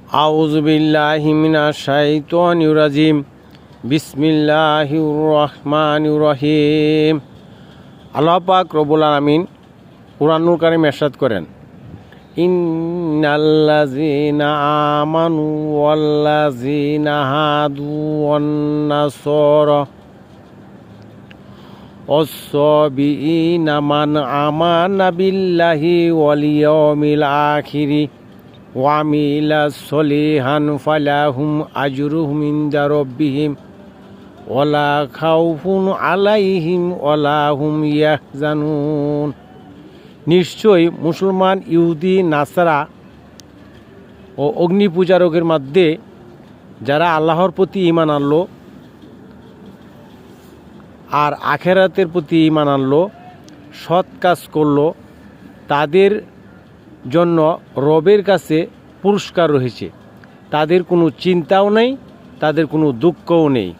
আউযু বিল্লাহি মিনাশ শাইতানির রাজিম। বিসমিল্লাহির রহমানির রহিম। আল্লাহ পাক রব্বুল আলামিন কুরআনুল কারীম ইরশাদ করেন, ইন্নাল্লাযীনা আমানু ওয়াল্লাযীনা হাদু ওয়ান নাসারা ওয়াস-সাবিঈনা মান আমানা বিল্লাহি ওয়াল ইয়াউমিল আখিরি ওয়া আমিলা সলিহান ফালাহুম আজরুহুম ইনদা রাব্বিহিম ওয়ালা খাউফুন আলাইহিম ওয়ালা হুম ইয়াহজানুন। নিশ্চয়ই মুসলমান, ইহুদি, নাসারা ও অগ্নি পূজারকের মধ্যে যারা আল্লাহর প্রতি ঈমান আনলো আর আখেরাতের প্রতি ঈমান আনলো, সৎ কাজ করলো, তাদের জন্য রবের কাছে পুরস্কার রয়েছে। তাদের কোনো চিন্তাও নেই, তাদের কোনো দুঃখও নেই।